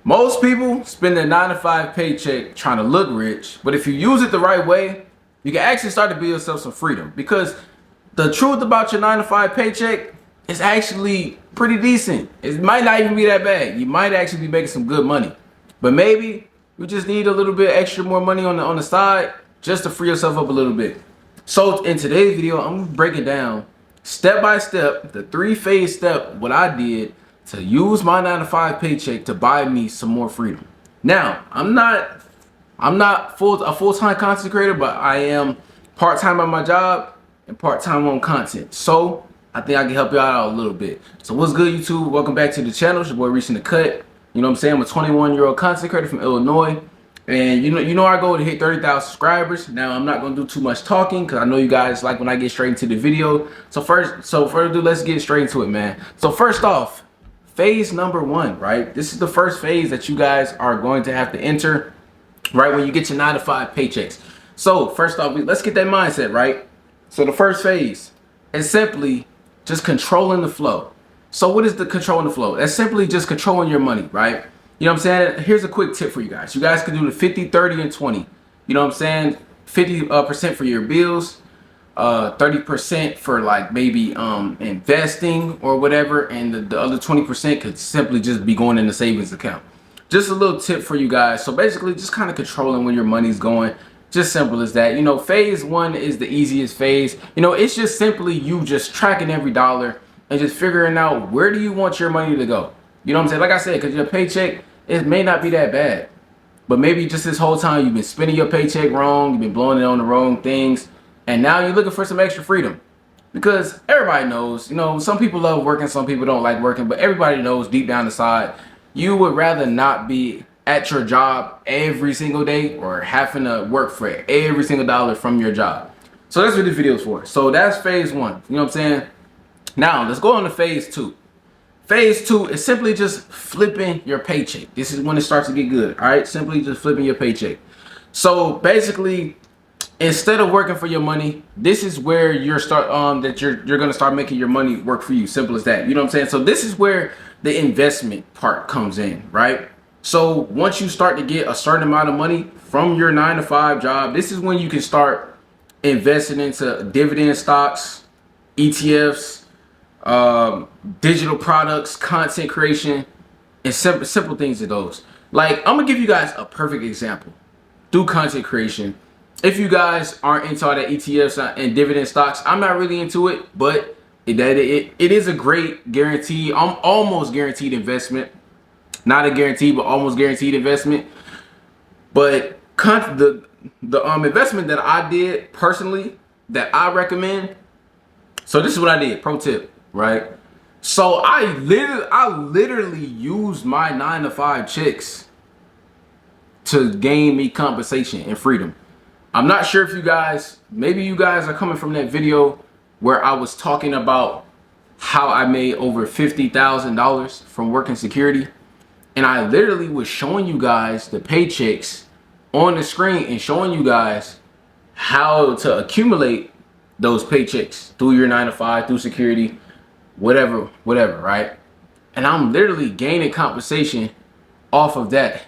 Most people spend their 9 to 5 paycheck trying to look rich, but if you use it the right way, you can actually start to build yourself some freedom. Because the truth about your 9 to 5 paycheck is actually pretty decent. It might not even be that bad. You might actually be making some good money, but maybe you just need a little bit extra more money on the side just to free yourself up a little bit. So in today's video, I'm breaking down step by step the 3-phase step what I did to use my 9 to 5 paycheck to buy me some more freedom. Now, I'm not a full-time content creator, but I am part-time at my job and part-time on content. So I think I can help you out a little bit. So what's good, YouTube? Welcome back to the channel. It's your boy Reaching the Cut. You know what I'm saying? I'm a 21-year-old content creator from Illinois. And you know our goal to hit 30,000 subscribers. Now I'm not gonna do too much talking because I know you guys like when I get straight into the video. So further ado, let's get straight into it, man. So first off, phase number 1, right? This is the first phase that you guys are going to have to enter, right, when you get your 9 to 5 paychecks. So first off, let's get that mindset, right? So the first phase is simply just controlling the flow. So what is the controlling the flow? That's simply just controlling your money, right? You know what I'm saying? Here's a quick tip for you guys. You guys can do the 50, 30, and 20. You know what I'm saying? 50% for your bills, 30% for like maybe investing or whatever, and the other 20% could simply just be going in the savings account. Just a little tip for you guys. So basically just kind of controlling where your money's going. Just simple as that. You know, phase 1 is the easiest phase. You know, it's just simply you just tracking every dollar and just figuring out where do you want your money to go. You know what I'm saying? Like I said, because your paycheck, it may not be that bad, but maybe just this whole time you've been spending your paycheck wrong, you've been blowing it on the wrong things, and now you're looking for some extra freedom. Because everybody knows, you know, some people love working, some people don't like working, but everybody knows deep down inside, you would rather not be at your job every single day or having to work for every single dollar from your job. So that's what this video is for. So that's phase 1, you know what I'm saying? Now let's go on to phase 2. Phase 2 is simply just flipping your paycheck. This is when it starts to get good, all right? Simply just flipping your paycheck. So basically, instead of working for your money, this is where you're gonna start making your money work for you. Simple as that. You know what I'm saying? So this is where the investment part comes in, right? So once you start to get a certain amount of money from your 9 to 5 job, this is when you can start investing into dividend stocks, ETFs, digital products, content creation, and simple things of those. Like, I'm gonna give you guys a perfect example through content creation. If you guys aren't into all that ETFs and dividend stocks, I'm not really into it, but it is a great guarantee, almost guaranteed investment. Not a guarantee, but almost guaranteed investment. But the investment that I did personally that I recommend. So this is what I did. Pro tip. Right, so I literally used my 9 to 5 checks to gain me compensation and freedom. I'm not sure if you guys, maybe you guys are coming from that video where I was talking about how I made over $50,000 from working security, and I literally was showing you guys the paychecks on the screen and showing you guys how to accumulate those paychecks through your 9 to 5, through security, whatever, right? And I'm literally gaining compensation off of that.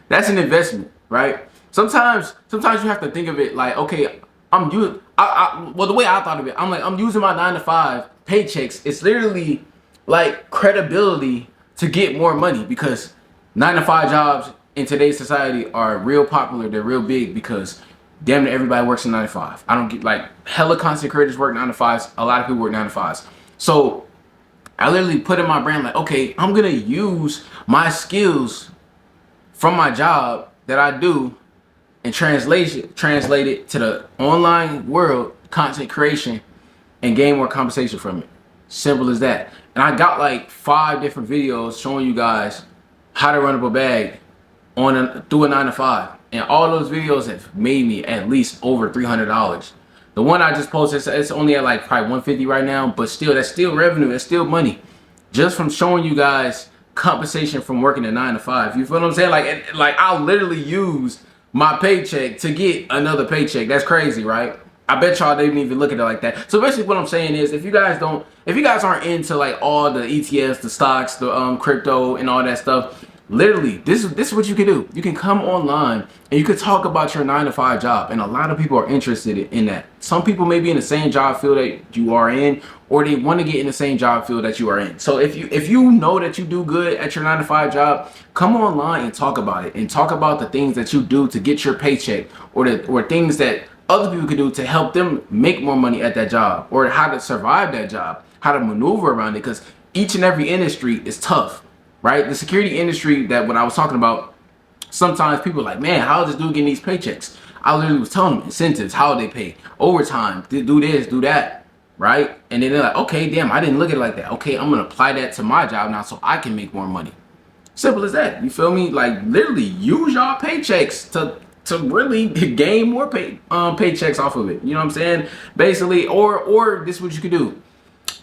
That's an investment, right? Sometimes you have to think of it like, okay, well, the way I thought of it, I'm using my 9 to 5 paychecks. It's literally like credibility to get more money, because 9 to 5 jobs in today's society are real popular. They're real big because damn near everybody works in 9 to 5. I don't get, like, hella content creators work 9 to 5s. A lot of people work 9 to 5s. So I literally put in my brain like, okay, I'm gonna use my skills from my job that I do and translate it to the online world, content creation, and gain more compensation from it. Simple as that. And I got like 5 different videos showing you guys how to run up a bag through a 9 to 5. And all those videos have made me at least over $300. The one I just posted, it's only at like probably 150 right now, but still, that's still revenue, that's still money. Just from showing you guys compensation from working a 9 to 5. You feel what I'm saying? Like I literally used my paycheck to get another paycheck. That's crazy, right? I bet y'all didn't even look at it like that. So basically what I'm saying is, if you guys aren't into like all the ETFs, the stocks, the crypto and all that stuff, Literally, this is what you can do. You can come online and you can talk about your 9 to 5 job, and a lot of people are interested in that. Some people may be in the same job field that you are in, or they want to get in the same job field that you are in. So if you know that you do good at your 9 to 5 job, come online and talk about it, and talk about the things that you do to get your paycheck, or things that other people can do to help them make more money at that job, or how to survive that job, how to maneuver around it, because each and every industry is tough. Right? The security industry, that what I was talking about, sometimes people are like, man, how is this dude getting these paychecks? I literally was telling them incentives, how they pay, overtime, do this, do that, right? And then they're like, okay, damn, I didn't look at it like that. Okay, I'm gonna apply that to my job now so I can make more money. Simple as that. You feel me? Like, literally use y'all paychecks to really gain more paychecks off of it. You know what I'm saying? Basically, or this is what you could do.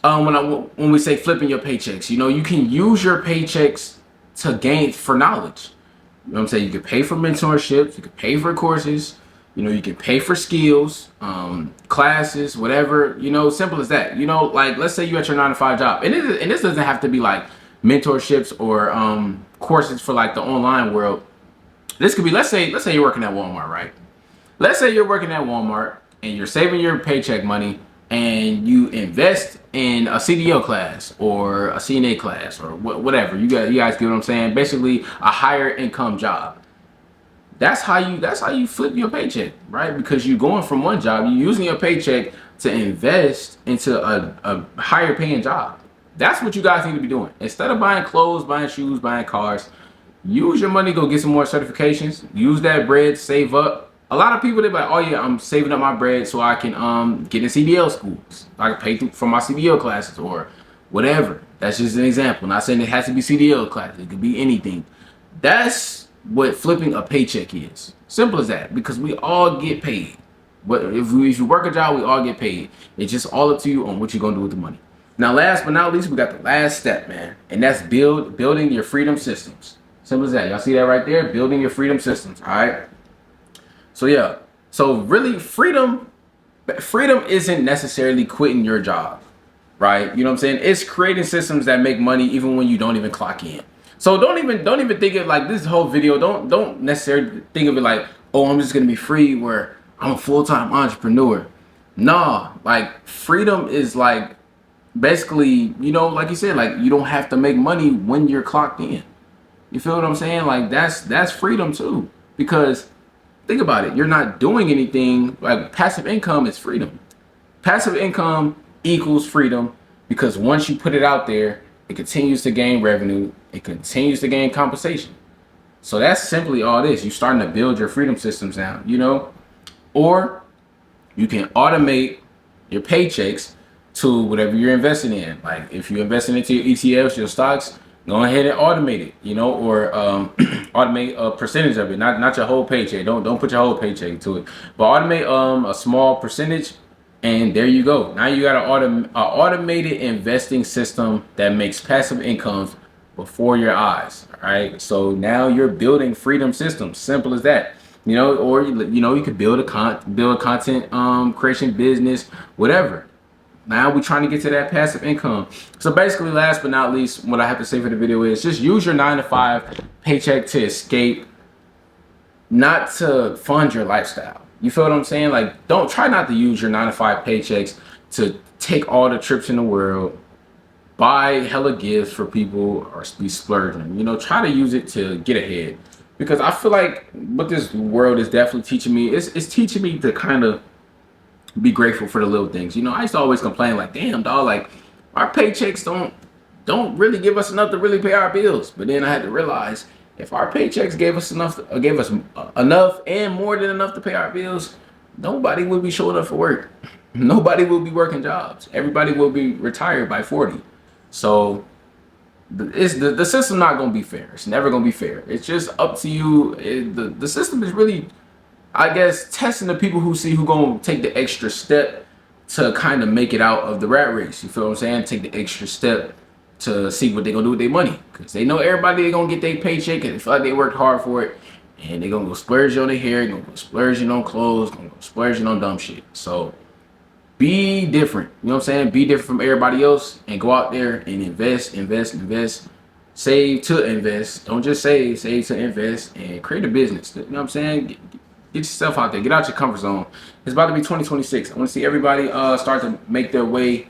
When we say flipping your paychecks, you know, you can use your paychecks to gain for knowledge. You know what I'm saying? You can pay for mentorships, you can pay for courses, you know, you can pay for skills, classes, whatever, you know, simple as that. You know, like, let's say you're at your 9 to 5 job, and this doesn't have to be like mentorships or courses for like the online world. This could be, let's say you're working at Walmart, right? Let's say you're working at Walmart and you're saving your paycheck money, and you invest in a CDO class or a CNA class or whatever. You guys get what I'm saying? Basically, a higher income job. That's how you flip your paycheck, right? Because you're going from one job, you're using your paycheck to invest into a higher paying job. That's what you guys need to be doing. Instead of buying clothes, buying shoes, buying cars, use your money, go get some more certifications. Use that bread, save up. A lot of people, they're like, oh yeah, I'm saving up my bread so I can get in CDL schools. I can pay for my CDL classes or whatever. That's just an example. Not saying it has to be CDL classes. It could be anything. That's what flipping a paycheck is. Simple as that. Because we all get paid. But if you work a job, we all get paid. It's just all up to you on what you're going to do with the money. Now, last but not least, we got the last step, man. And that's building your freedom systems. Simple as that. Y'all see that right there? Building your freedom systems. All right. So yeah, so really freedom isn't necessarily quitting your job, right? You know what I'm saying? It's creating systems that make money even when you don't even clock in. So don't even think of like this whole video. Don't necessarily think of it like, oh, I'm just gonna be free where I'm a full-time entrepreneur. Nah, like freedom is like basically, you know, like you said, like you don't have to make money when you're clocked in. You feel what I'm saying? Like that's freedom too, because think about it. You're not doing anything. Like passive income is freedom. Passive income equals freedom because once you put it out there, it continues to gain revenue. It continues to gain compensation. So that's simply all this. You're starting to build your freedom systems now, you know? Or you can automate your paychecks to whatever you're investing in. Like if you're investing into your ETFs, your stocks, go ahead and automate it, you know, or automate a percentage of it, not your whole paycheck. Don't put your whole paycheck into it, but automate a small percentage, and there you go. Now you got an automated investing system that makes passive incomes before your eyes. All right, so now you're building freedom systems. Simple as that. You know, or you know, you could build a content creation business, whatever. Now we're trying to get to that passive income. So basically, last but not least, what I have to say for the video is just use your 9 to 5 paycheck to escape, not to fund your lifestyle. You feel what I'm saying? Like, don't try not to use your 9 to 5 paychecks to take all the trips in the world, buy hella gifts for people, or be splurging. You know, try to use it to get ahead. Because I feel like what this world is definitely teaching me is teaching me to kind of be grateful for the little things. You know, I used to always complain like, damn dog, like our paychecks don't really give us enough to really pay our bills. But then I had to realize if our paychecks gave us enough and more than enough to pay our bills, nobody would be showing up for work. Nobody will be working jobs. Everybody will be retired by 40. So the system not gonna be fair. It's never gonna be fair. It's just up to you. The system is really, I guess, testing the people who gonna take the extra step to kind of make it out of the rat race. You feel what I'm saying? Take the extra step to see what they gonna do with their money, because they know everybody they gonna get their paycheck and they feel like they worked hard for it, and they gonna go splurge on their hair, gonna go splurging on clothes, gonna go splurging on dumb shit. So be different. You know what I'm saying? Be different from everybody else and go out there and invest. Save to invest. Don't just save. Save to invest and create a business. You know what I'm saying? Get yourself out there. Get out your comfort zone. It's about to be 2026. I want to see everybody start to make their way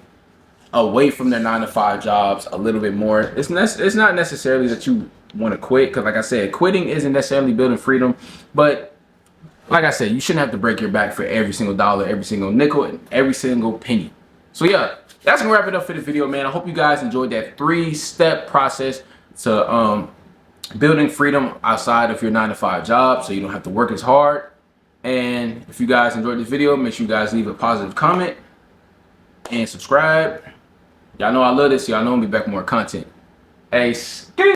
away from their 9-to-5 jobs a little bit more. It's not necessarily that you want to quit, because like I said, quitting isn't necessarily building freedom. But like I said, you shouldn't have to break your back for every single dollar, every single nickel, and every single penny. So yeah, that's gonna wrap it up for the video, man. I hope you guys enjoyed that 3-step process to building freedom outside of your 9-to-5 job, so you don't have to work as hard. And if you guys enjoyed this video, make sure you guys leave a positive comment and subscribe. Y'all know I love this. Y'all know I'll be back with more content. Hey,